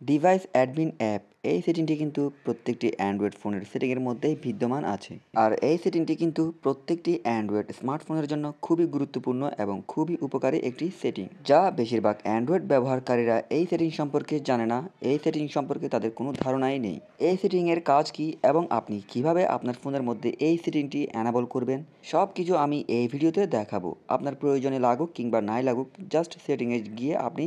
Device admin app এই সেটিংটি কিন্তু প্রত্যেকটি অ্যান্ড্রয়েড ফোনের সেটিংয়ের মধ্যেই বিদ্যমান আছে। আর এই সেটিংটি কিন্তু প্রত্যেকটি অ্যান্ড্রয়েড স্মার্টফোনের জন্য খুবই গুরুত্বপূর্ণ এবং খুবই উপকারী একটি সেটিং, যা বেশিরভাগ অ্যান্ড্রয়েড ব্যবহারকারীরা এই সেটিং সম্পর্কে জানে না। এই সেটিং সম্পর্কে তাদের কোনো ধারণাই নেই। এই সেটিংয়ের কাজ কি এবং আপনি কিভাবে আপনার ফোনের মধ্যে এই সেটিংটি অ্যানাবল করবেন, সব কিছু আমি এই ভিডিওতে দেখাবো। আপনার প্রয়োজনে লাগুক কিংবা নাই লাগুক, জাস্ট সেটিংয়ে গিয়ে আপনি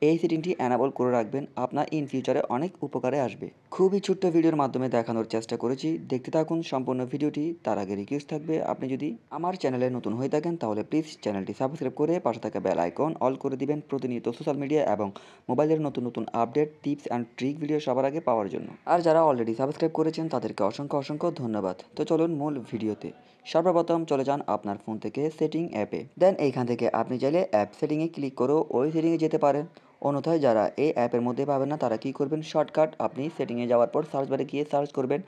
এই সেটিংটি অ্যানাবল করে রাখবেন। আপনার ইন ফিউচারে অনেক উপকারে আসবে। খুবই ছোট্ট ভিডিওর মাধ্যমে দেখানোর চেষ্টা করেছি, দেখতে থাকুন সম্পূর্ণ ভিডিওটি। তার আগে রিকোয়েস্ট থাকবে, আপনি যদি আমার চ্যানেলে নতুন হয়ে থাকেন তাহলে প্লিজ চ্যানেলটি সাবস্ক্রাইব করে পাশে থাকা বেল আইকন অল করে দিবেন, প্রতিনিয়ত সোশ্যাল মিডিয়া এবং মোবাইলের নতুন নতুন update, tips and trick video সবার আগে পাওয়ার জন্য। আর যারা অলরেডি সাবস্ক্রাইব করেছেন তাদেরকে অসংখ্য অসংখ্য ধন্যবাদ। তো চলুন মূল ভিডিওতে। সর্বপ্রথম চলে যান আপনার ফোন থেকে সেটিং অ্যাপে, দেন এইখান থেকে আপনি চাইলে অ্যাপ সেটিংয়ে ক্লিক করে ওই সেটিংয়ে যেতে পারেন। অন্যথায় যারা এই অ্যাপের মধ্যে পাবেন না তারা কী করবেন, শর্টকাট আপনি সেটিংয়ে যাওয়ার পর সার্চ বারে গিয়ে সার্চ করবেন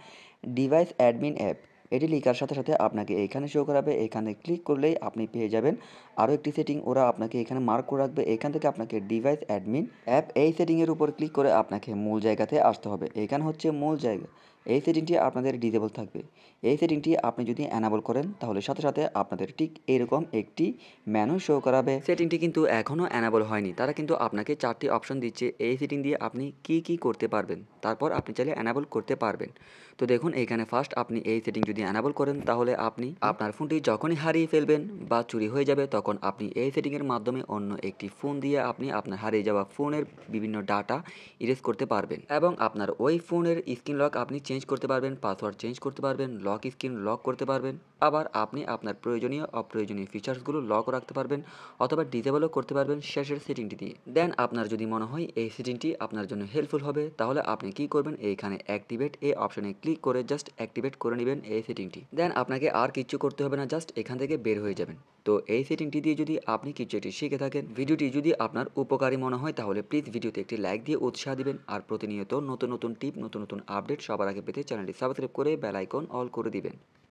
ডিভাইস অ্যাডমিন অ্যাপ। এটি লেখার সাথে সাথে আপনাকে এইখানে শো করাবে, এখানে ক্লিক করলেই আপনি পেয়ে যাবেন আরও একটি সেটিং। ওরা আপনাকে এখানে মার্ক করে রাখবে, এখান থেকে আপনাকে ডিভাইস অ্যাডমিন অ্যাপ এই সেটিংয়ের উপর ক্লিক করে আপনাকে মূল জায়গাতে আসতে হবে। এখানে হচ্ছে মূল জায়গা। এই সেটিংটি আপনাদের ডিসেবল থাকবে। এই সেটিংটি আপনি যদি অ্যানাবল করেন তাহলে সাথে সাথে আপনাদের ঠিক এরকম একটি মেনু শো করাবে। সেটিংটি কিন্তু এখনও অ্যানাবল হয়নি, তারা কিন্তু আপনাকে 4টি অপশন দিচ্ছে এই সেটিং দিয়ে আপনি কি করতে পারবেন, তারপর আপনি চাইলে অ্যানাবল করতে পারবেন। তো দেখুন এইখানে ফার্স্ট আপনি এই সেটিং যদি অ্যানাবল করেন তাহলে আপনি আপনার ফোনটি যখনই হারিয়ে ফেলবেন বা চুরি হয়ে যাবে তখন আপনি এই সেটিংয়ের মাধ্যমে অন্য একটি ফোন দিয়ে আপনি আপনার হারিয়ে যাওয়া ফোনের বিভিন্ন ডাটা ইরেজ করতে পারবেন এবং আপনার ওই ফোনের স্ক্রিন লক আপনি চেঞ্জ করতে পারবেন, পাসওয়ার্ড চেঞ্জ করতে পারবেন, লক স্ক্রিন লক করতে পারবেন। আবার আপনি আপনার প্রয়োজনীয় অপ্রয়োজনীয় ফিচার্সগুলো লক রাখতে পারবেন অথবা ডিসেবলও করতে পারবেন শেষের সেটিংটি দিয়ে। দেন আপনার যদি মনে হয় এই সেটিংটি আপনার জন্য হেল্পফুল হবে তাহলে আপনি কি করবেন, এইখানে অ্যাক্টিভেট এই অপশনে ক্লিক করে জাস্ট অ্যাক্টিভেট করে নেবেন এই সেটিংটি। দেন আপনাকে আর কিচ্ছু করতে হবে না, জাস্ট এখান থেকে বের হয়ে যাবেন। তো এই সেটিংটি দিয়ে যদি আপনি কিছু একটি শিখে থাকেন, ভিডিওটি যদি আপনার উপকারী মনে হয় তাহলে প্লিজ ভিডিওতে একটি লাইক দিয়ে উৎসাহ দিবেন। আর প্রতিনিয়ত নতুন নতুন টিপ, নতুন নতুন আপডেট সবার আগে পেতে চ্যানেলটি সাবস্ক্রাইব করে বেল আইকন অল করে দিবেন।